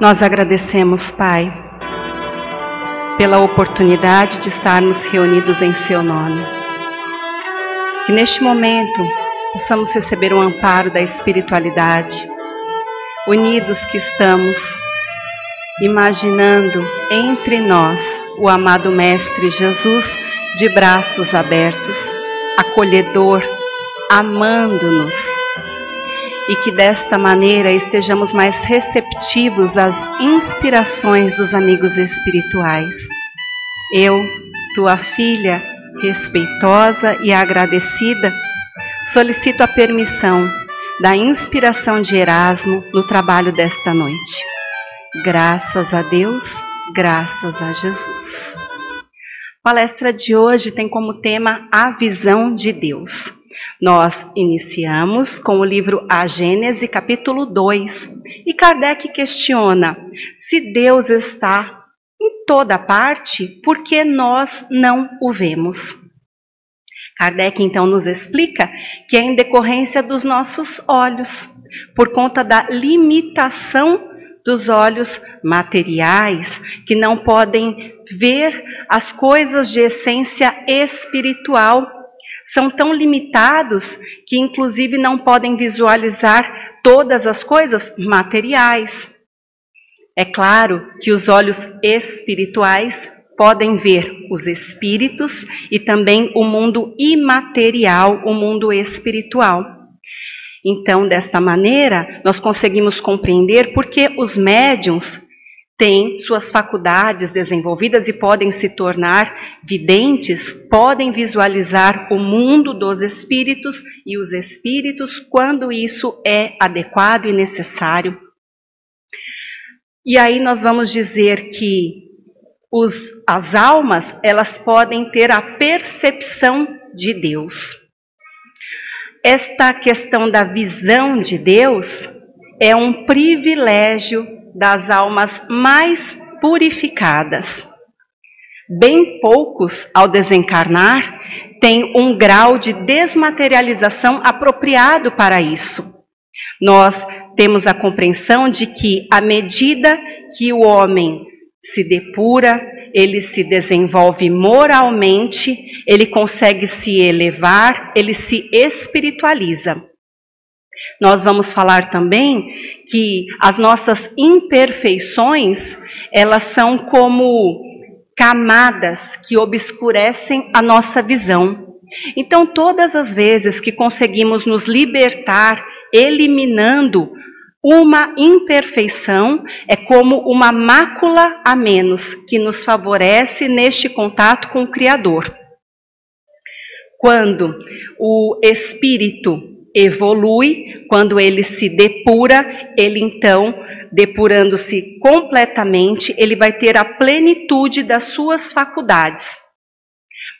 Nós agradecemos, Pai, pela oportunidade de estarmos reunidos em Seu nome. Que neste momento possamos receber o amparo da espiritualidade, unidos que estamos, imaginando entre nós o amado Mestre Jesus de braços abertos, acolhedor, amando-nos. E que desta maneira estejamos mais receptivos às inspirações dos amigos espirituais. Eu, tua filha, respeitosa e agradecida, solicito a permissão da inspiração de Erasmo no trabalho desta noite. Graças a Deus, graças a Jesus. A palestra de hoje tem como tema a visão de Deus. Nós iniciamos com o livro A Gênese, capítulo 2, e Kardec questiona: se Deus está em toda parte, por que nós não o vemos? Kardec então nos explica que é em decorrência dos nossos olhos, por conta da limitação dos olhos materiais, que não podem ver as coisas de essência espiritual. São tão limitados que inclusive não podem visualizar todas as coisas materiais. É claro que os olhos espirituais podem ver os espíritos e também o mundo imaterial, o mundo espiritual. Então, desta maneira, nós conseguimos compreender por que os médiuns têm suas faculdades desenvolvidas e podem se tornar videntes, podem visualizar o mundo dos espíritos e os espíritos quando isso é adequado e necessário. E aí nós vamos dizer que as almas, elas podem ter a percepção de Deus. Esta questão da visão de Deus é um privilégio das almas mais purificadas. Bem poucos, ao desencarnar, têm um grau de desmaterialização apropriado para isso. Nós temos a compreensão de que, à medida que o homem se depura, ele se desenvolve moralmente, ele consegue se elevar, ele se espiritualiza. Nós vamos falar também que as nossas imperfeições, elas são como camadas que obscurecem a nossa visão. Então, todas as vezes que conseguimos nos libertar, eliminando uma imperfeição, é como uma mácula a menos que nos favorece neste contato com o Criador. Quando o espírito evolui, quando ele se depura, ele então, depurando-se completamente, ele vai ter a plenitude das suas faculdades.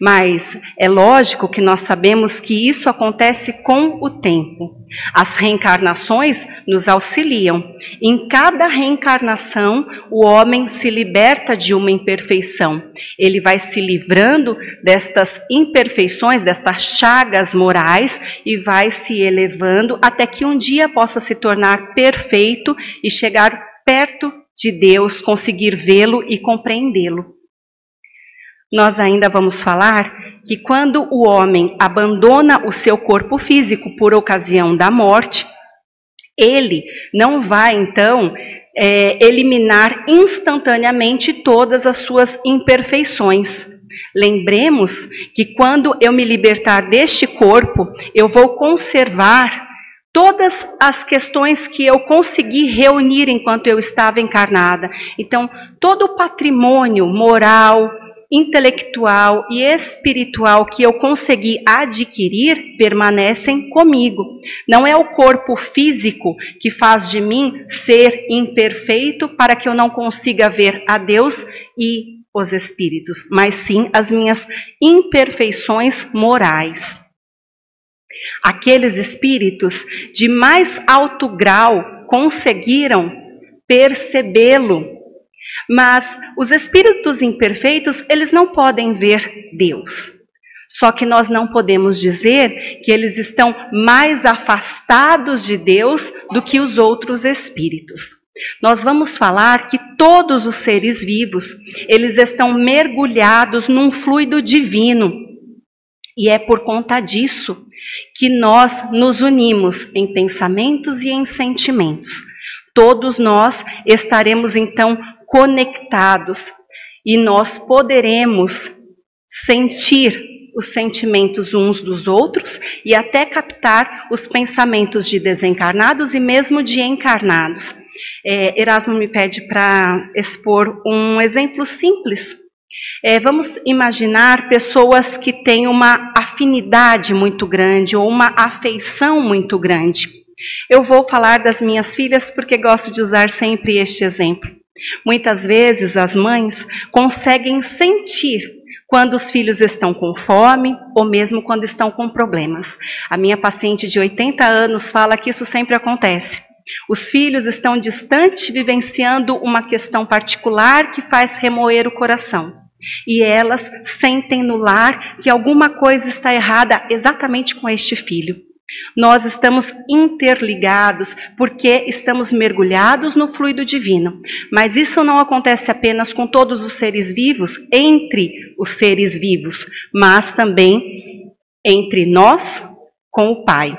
Mas é lógico que nós sabemos que isso acontece com o tempo. As reencarnações nos auxiliam. Em cada reencarnação, o homem se liberta de uma imperfeição. Ele vai se livrando destas imperfeições, destas chagas morais, e vai se elevando até que um dia possa se tornar perfeito e chegar perto de Deus, conseguir vê-lo e compreendê-lo. Nós ainda vamos falar que quando o homem abandona o seu corpo físico por ocasião da morte, ele não vai então eliminar instantaneamente todas as suas imperfeições. Lembremos que quando eu me libertar deste corpo, eu vou conservar todas as questões que eu consegui reunir enquanto eu estava encarnada. Então, todo o patrimônio moral, intelectual e espiritual que eu consegui adquirir permanecem comigo. Não é o corpo físico que faz de mim ser imperfeito para que eu não consiga ver a Deus e os espíritos, mas sim as minhas imperfeições morais. Aqueles espíritos de mais alto grau conseguiram percebê-lo. Mas os espíritos imperfeitos, eles não podem ver Deus. Só que nós não podemos dizer que eles estão mais afastados de Deus do que os outros espíritos. nós vamos falar que todos os seres vivos, eles estão mergulhados num fluido divino. E é por conta disso que nós nos unimos em pensamentos e em sentimentos. Todos nós estaremos então conectados e nós poderemos sentir os sentimentos uns dos outros e até captar os pensamentos de desencarnados e mesmo de encarnados. Erasmo me pede para expor um exemplo simples. Vamos imaginar pessoas que têm uma afinidade muito grande ou uma afeição muito grande. Eu vou falar das minhas filhas porque gosto de usar sempre este exemplo. Muitas vezes as mães conseguem sentir quando os filhos estão com fome ou mesmo quando estão com problemas. A minha paciente de 80 anos fala que isso sempre acontece. Os filhos estão distantes, vivenciando uma questão particular que faz remoer o coração. E elas sentem no lar que alguma coisa está errada exatamente com este filho. Nós estamos interligados porque estamos mergulhados no fluido divino. Mas isso não acontece apenas com todos os seres vivos, entre os seres vivos, mas também entre nós com o Pai.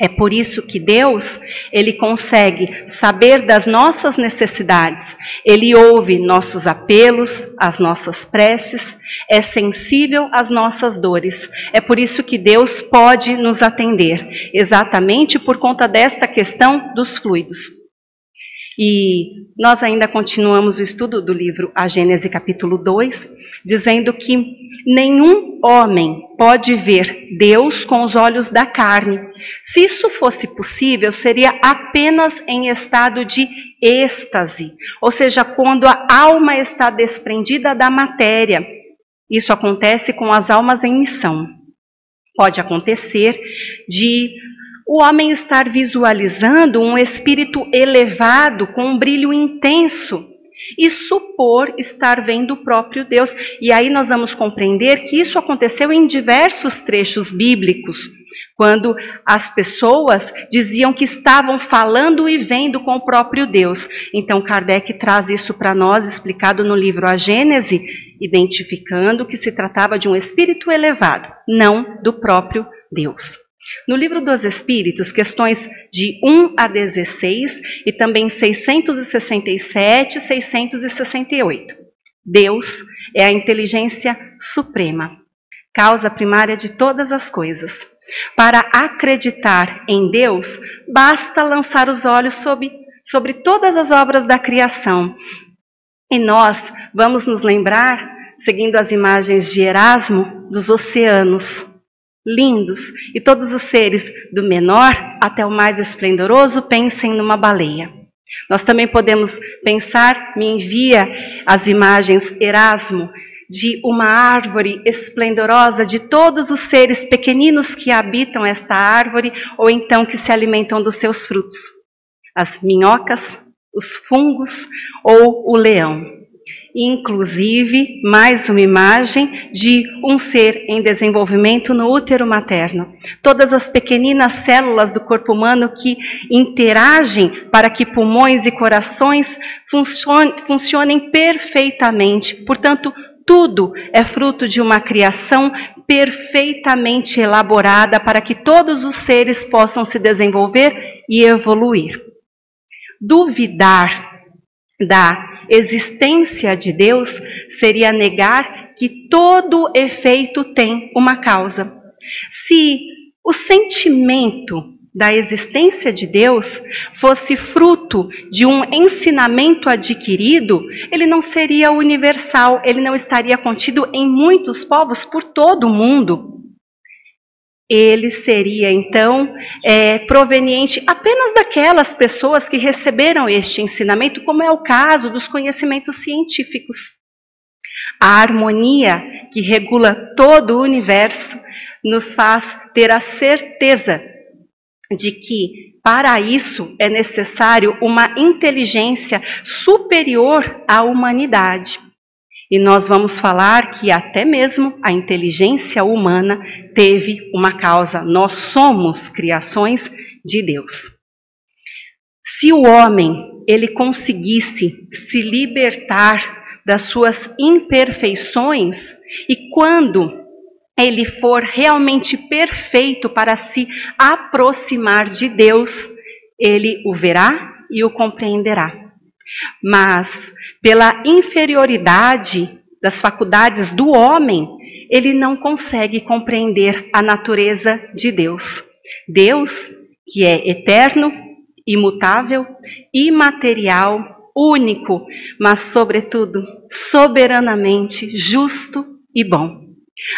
É por isso que Deus, Ele consegue saber das nossas necessidades. Ele ouve nossos apelos, as nossas preces, é sensível às nossas dores. É por isso que Deus pode nos atender, exatamente por conta desta questão dos fluidos. E nós ainda continuamos o estudo do livro A Gênese capítulo 2, dizendo que nenhum homem pode ver Deus com os olhos da carne. Se isso fosse possível, seria apenas em estado de êxtase, ou seja, quando a alma está desprendida da matéria. Isso acontece com as almas em missão. Pode acontecer de o homem estar visualizando um espírito elevado com um brilho intenso e supor estar vendo o próprio Deus. E aí nós vamos compreender que isso aconteceu em diversos trechos bíblicos, quando as pessoas diziam que estavam falando e vendo com o próprio Deus. Então Kardec traz isso para nós, explicado no livro A Gênese, identificando que se tratava de um espírito elevado, não do próprio Deus. No livro dos Espíritos, questões de 1 a 16 e também 667 e 668. Deus é a inteligência suprema, causa primária de todas as coisas. Para acreditar em Deus, basta lançar os olhos sobre todas as obras da criação. E nós vamos nos lembrar, seguindo as imagens de Erasmo, dos oceanos lindos, e todos os seres, do menor até o mais esplendoroso, pensem numa baleia. Nós também podemos pensar, me envia as imagens, Erasmo, de uma árvore esplendorosa, de todos os seres pequeninos que habitam esta árvore, ou então que se alimentam dos seus frutos. As minhocas, os fungos ou o leão. Inclusive, mais uma imagem de um ser em desenvolvimento no útero materno. Todas as pequeninas células do corpo humano que interagem para que pulmões e corações funcionem perfeitamente. Portanto, tudo é fruto de uma criação perfeitamente elaborada para que todos os seres possam se desenvolver e evoluir. Duvidar da existência de Deus seria negar que todo efeito tem uma causa. Se o sentimento da existência de Deus fosse fruto de um ensinamento adquirido, ele não seria universal, ele não estaria contido em muitos povos por todo o mundo. Ele seria, então, proveniente apenas daquelas pessoas que receberam este ensinamento, como é o caso dos conhecimentos científicos. A harmonia que regula todo o universo nos faz ter a certeza de que, para isso, é necessário uma inteligência superior à humanidade. E nós vamos falar que até mesmo a inteligência humana teve uma causa. Nós somos criações de Deus. Se o homem ele conseguisse se libertar das suas imperfeições e quando ele for realmente perfeito para se aproximar de Deus, ele o verá e o compreenderá. Mas, pela inferioridade das faculdades do homem, ele não consegue compreender a natureza de Deus. Deus, que é eterno, imutável, imaterial, único, mas, sobretudo, soberanamente justo e bom.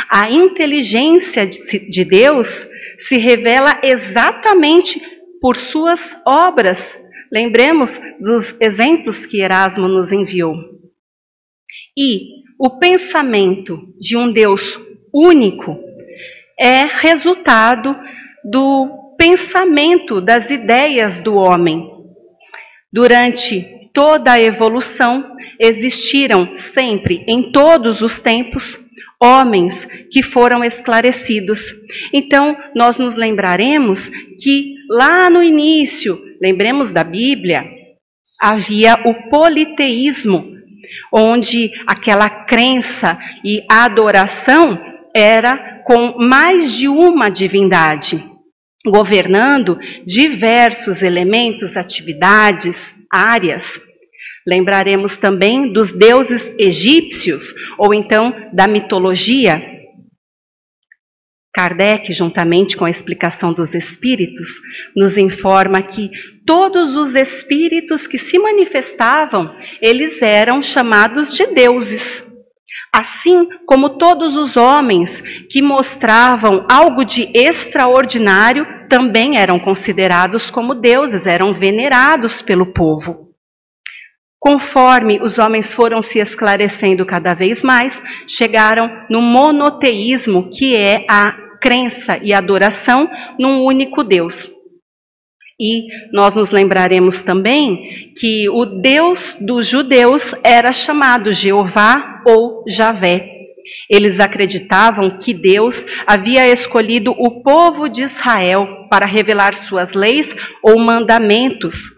A inteligência de Deus se revela exatamente por suas obras. Lembremos dos exemplos que Erasmo nos enviou. E o pensamento de um Deus único é resultado do pensamento, das ideias do homem. Durante toda a evolução, existiram sempre, em todos os tempos, homens que foram esclarecidos. Então, nós nos lembraremos que lá no início, lembremos da Bíblia, havia o politeísmo, onde aquela crença e adoração era com mais de uma divindade, governando diversos elementos, atividades, áreas. Lembraremos também dos deuses egípcios, ou então da mitologia. Kardec, juntamente com a explicação dos espíritos, nos informa que todos os espíritos que se manifestavam, eles eram chamados de deuses. Assim como todos os homens que mostravam algo de extraordinário, também eram considerados como deuses, eram venerados pelo povo. Conforme os homens foram se esclarecendo cada vez mais, chegaram no monoteísmo, que é a crença e adoração num único Deus. E nós nos lembraremos também que o Deus dos judeus era chamado Jeová ou Javé. Eles acreditavam que Deus havia escolhido o povo de Israel para revelar suas leis ou mandamentos,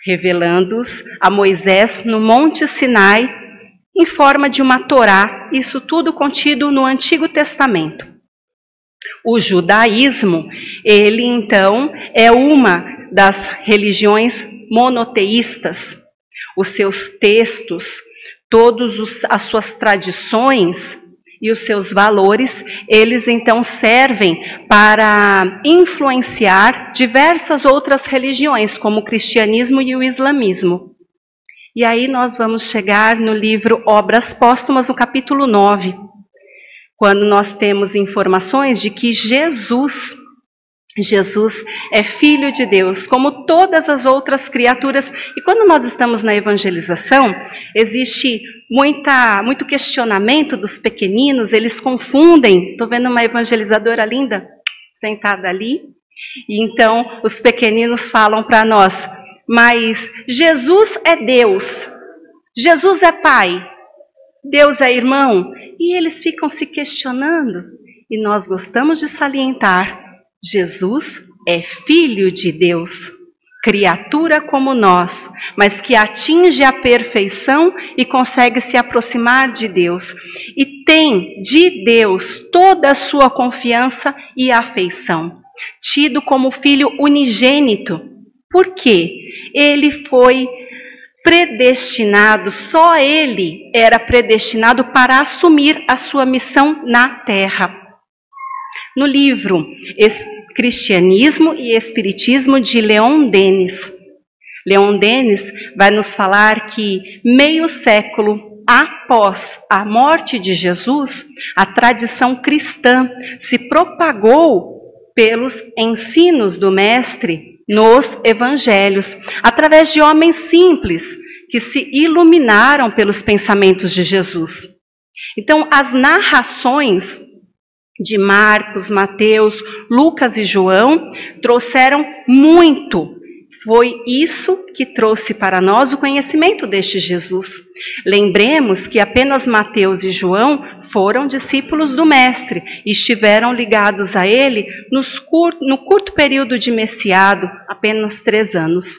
revelando-os a Moisés no Monte Sinai, em forma de uma Torá, isso tudo contido no Antigo Testamento. O judaísmo, ele então é uma das religiões monoteístas. Os seus textos, todas as suas tradições e os seus valores, eles então servem para influenciar diversas outras religiões, como o cristianismo e o islamismo. E aí nós vamos chegar no livro Obras Póstumas, no capítulo 9, quando nós temos informações de que Jesus é Filho de Deus, como todas as outras criaturas. E quando nós estamos na evangelização, existe muito questionamento dos pequeninos, eles confundem. Estou vendo uma evangelizadora linda sentada ali. E então os pequeninos falam para nós, mas Jesus é Deus, Jesus é Pai, Deus é irmão. E eles ficam se questionando. E nós gostamos de salientar, Jesus é Filho de Deus, criatura como nós, mas que atinge a perfeição e consegue se aproximar de Deus. E tem de Deus toda a sua confiança e afeição, tido como Filho unigênito. Por quê? Ele foi predestinado, só ele era predestinado para assumir a sua missão na terra. No livro Cristianismo e Espiritismo, de Leon Denis, Leon Denis vai nos falar que meio século após a morte de Jesus, a tradição cristã se propagou pelos ensinos do Mestre nos evangelhos, através de homens simples que se iluminaram pelos pensamentos de Jesus. Então, as narrações de Marcos, Mateus, Lucas e João trouxeram muito. Foi isso que trouxe para nós o conhecimento deste Jesus. Lembremos que apenas Mateus e João foram discípulos do Mestre e estiveram ligados a ele no curto período de messiado, apenas 3 anos.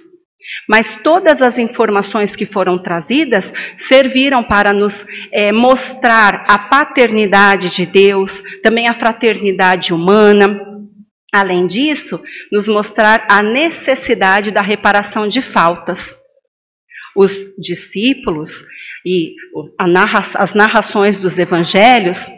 Mas todas as informações que foram trazidas serviram para nos mostrar a paternidade de Deus, também a fraternidade humana. Além disso, nos mostrar a necessidade da reparação de faltas. Os discípulos e as narrações dos evangelhos,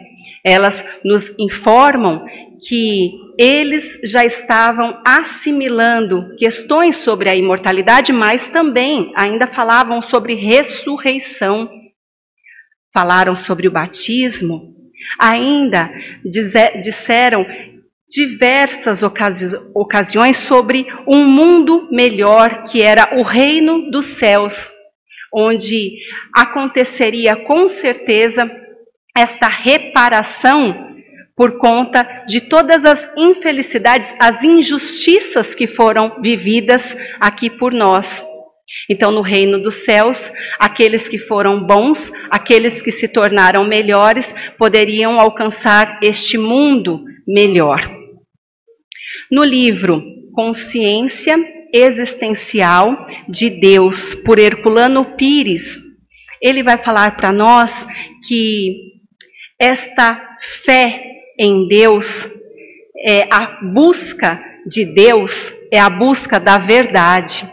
elas nos informam que eles já estavam assimilando questões sobre a imortalidade, mas também ainda falavam sobre ressurreição, falaram sobre o batismo, ainda disseram diversas ocasiões sobre um mundo melhor, que era o reino dos céus, onde aconteceria com certeza esta reparação por conta de todas as infelicidades, as injustiças que foram vividas aqui por nós. Então, no reino dos céus, aqueles que foram bons, aqueles que se tornaram melhores, poderiam alcançar este mundo melhor. No livro Consciência Existencial de Deus, por Herculano Pires, ele vai falar para nós que esta fé em Deus, a busca de Deus, é a busca da verdade.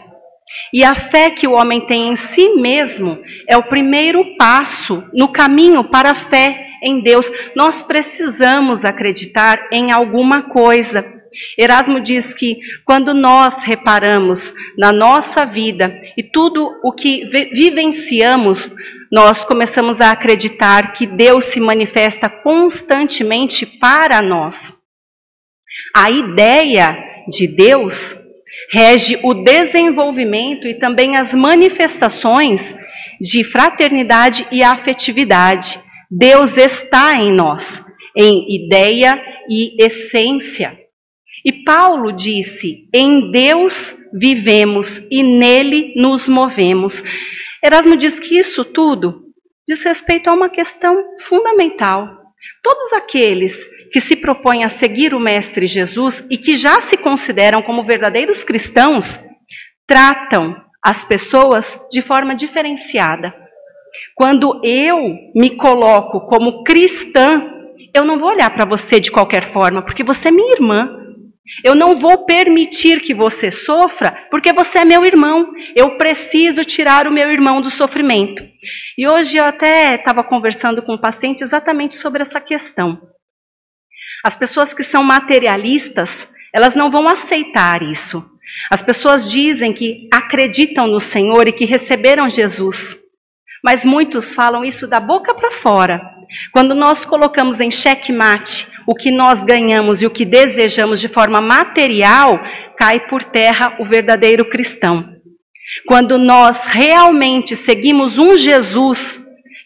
E a fé que o homem tem em si mesmo é o primeiro passo no caminho para a fé em Deus. Nós precisamos acreditar em alguma coisa. Erasmo diz que quando nós reparamos na nossa vida e tudo o que vivenciamos, nós começamos a acreditar que Deus se manifesta constantemente para nós. A ideia de Deus rege o desenvolvimento e também as manifestações de fraternidade e afetividade. Deus está em nós, em ideia e essência. E Paulo disse: em Deus vivemos e nele nos movemos. Erasmo diz que isso tudo diz respeito a uma questão fundamental. Todos aqueles que se propõem a seguir o Mestre Jesus e que já se consideram como verdadeiros cristãos, tratam as pessoas de forma diferenciada. Quando eu me coloco como cristã, eu não vou olhar para você de qualquer forma, porque você é minha irmã. Eu não vou permitir que você sofra, porque você é meu irmão. Eu preciso tirar o meu irmão do sofrimento. E hoje eu até estava conversando com um paciente exatamente sobre essa questão. As pessoas que são materialistas, elas não vão aceitar isso. As pessoas dizem que acreditam no Senhor e que receberam Jesus. Mas muitos falam isso da boca para fora. Quando nós colocamos em xeque-mate o que nós ganhamos e o que desejamos de forma material, cai por terra o verdadeiro cristão. Quando nós realmente seguimos um Jesus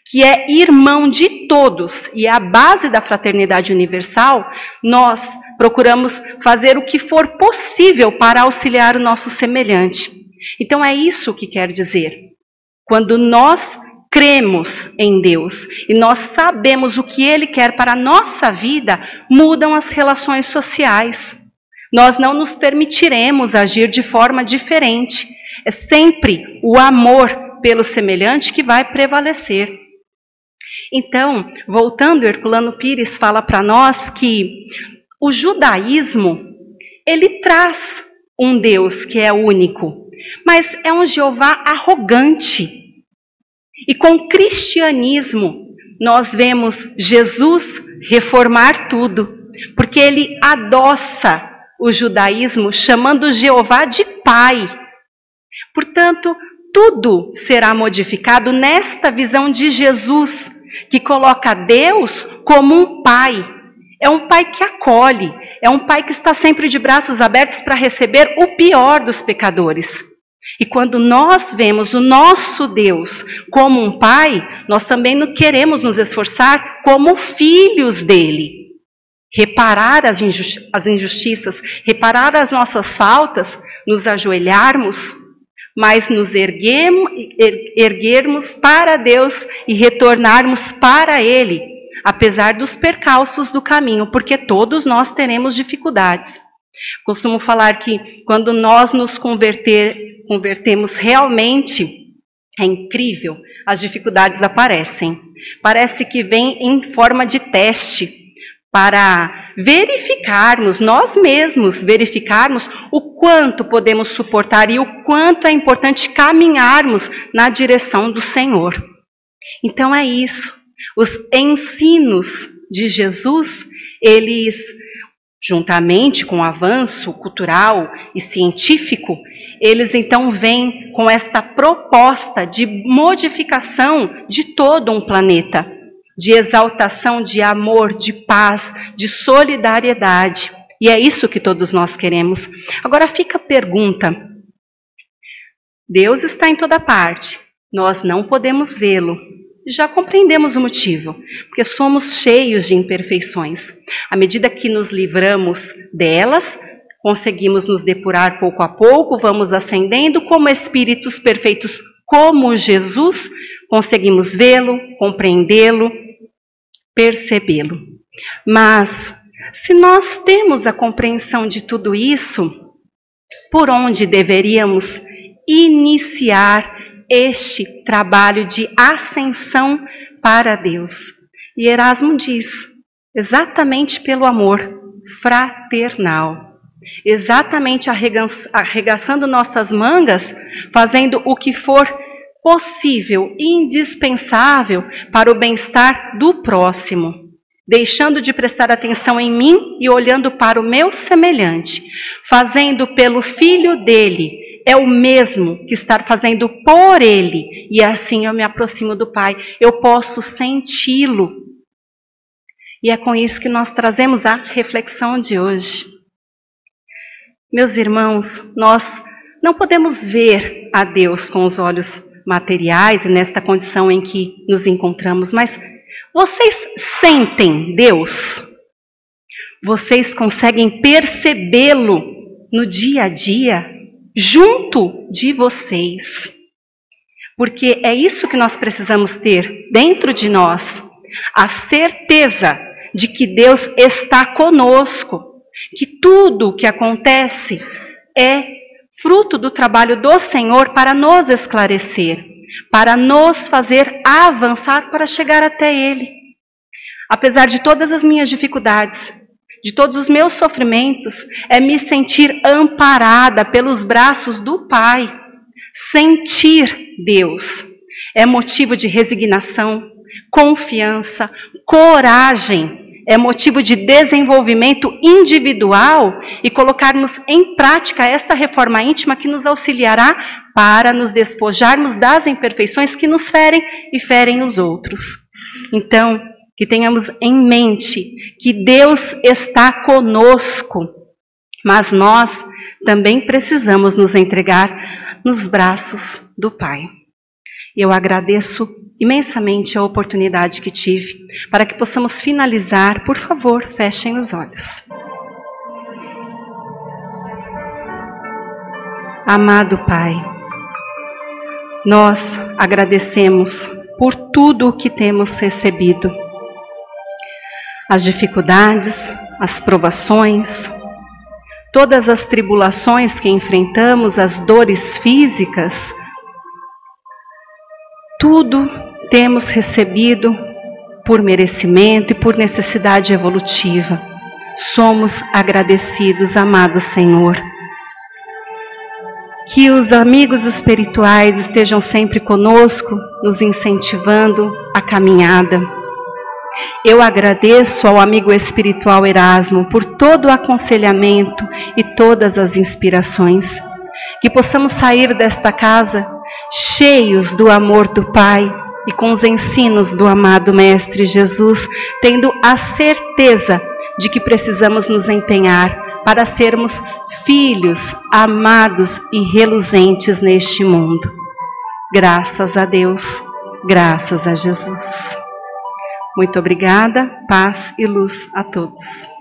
que é irmão de todos e é a base da fraternidade universal, nós procuramos fazer o que for possível para auxiliar o nosso semelhante. Então é isso que quer dizer. Quando nós cremos em Deus e nós sabemos o que Ele quer para a nossa vida, mudam as relações sociais. Nós não nos permitiremos agir de forma diferente. É sempre o amor pelo semelhante que vai prevalecer. Então, voltando, Herculano Pires fala para nós que o judaísmo, ele traz um Deus que é único, mas é um Jeová arrogante. E com o cristianismo, nós vemos Jesus reformar tudo, porque ele adoça o judaísmo, chamando Jeová de Pai. Portanto, tudo será modificado nesta visão de Jesus, que coloca Deus como um Pai. É um Pai que acolhe, é um Pai que está sempre de braços abertos para receber o pior dos pecadores. E quando nós vemos o nosso Deus como um Pai, nós também queremos nos esforçar como filhos dele. Reparar as injustiças, reparar as nossas faltas, nos ajoelharmos, mas nos erguermos para Deus e retornarmos para Ele, apesar dos percalços do caminho, porque todos nós teremos dificuldades. Costumo falar que quando nós nos convertemos realmente, é incrível, as dificuldades aparecem. Parece que vem em forma de teste para verificarmos, nós mesmos verificarmos o quanto podemos suportar e o quanto é importante caminharmos na direção do Senhor. Então é isso. Os ensinos de Jesus, eles, juntamente com o avanço cultural e científico, eles então vêm com esta proposta de modificação de todo um planeta, de exaltação de amor, de paz, de solidariedade. E é isso que todos nós queremos. Agora fica a pergunta: Deus está em toda parte, nós não podemos vê-lo. Já compreendemos o motivo, porque somos cheios de imperfeições. À medida que nos livramos delas, conseguimos nos depurar pouco a pouco, vamos ascendendo como espíritos perfeitos, como Jesus, conseguimos vê-lo, compreendê-lo, percebê-lo. Mas, se nós temos a compreensão de tudo isso, por onde deveríamos iniciar este trabalho de ascensão para Deus? E Erasmo diz, exatamente pelo amor fraternal. Exatamente arregaçando nossas mangas, fazendo o que for possível, indispensável para o bem-estar do próximo, deixando de prestar atenção em mim e olhando para o meu semelhante, fazendo pelo filho dele, é o mesmo que estar fazendo por ele, e assim eu me aproximo do Pai, eu posso senti-lo. E é com isso que nós trazemos a reflexão de hoje. Meus irmãos, nós não podemos ver a Deus com os olhos materiais e nesta condição em que nos encontramos, mas vocês sentem Deus? Vocês conseguem percebê-lo no dia a dia, junto de vocês? Porque é isso que nós precisamos ter dentro de nós, a certeza de que Deus está conosco, que tudo o que acontece é fruto do trabalho do Senhor para nos esclarecer, para nos fazer avançar para chegar até Ele. Apesar de todas as minhas dificuldades, de todos os meus sofrimentos, é me sentir amparada pelos braços do Pai. Sentir Deus é motivo de resignação, confiança, coragem. É motivo de desenvolvimento individual e colocarmos em prática esta reforma íntima que nos auxiliará para nos despojarmos das imperfeições que nos ferem e ferem os outros. Então, que tenhamos em mente que Deus está conosco, mas nós também precisamos nos entregar nos braços do Pai. Eu agradeço imensamente a oportunidade que tive para que possamos finalizar. Por favor, fechem os olhos. Amado Pai, nós agradecemos por tudo o que temos recebido. As dificuldades, as provações, todas as tribulações que enfrentamos, as dores físicas, tudo temos recebido por merecimento e por necessidade evolutiva. Somos agradecidos, amado Senhor. Que os amigos espirituais estejam sempre conosco, nos incentivando a caminhada. Eu agradeço ao amigo espiritual Erasmo por todo o aconselhamento e todas as inspirações. Que possamos sair desta casa cheios do amor do Pai e com os ensinos do amado Mestre Jesus, tendo a certeza de que precisamos nos empenhar para sermos filhos amados e reluzentes neste mundo. Graças a Deus, graças a Jesus. Muito obrigada, paz e luz a todos.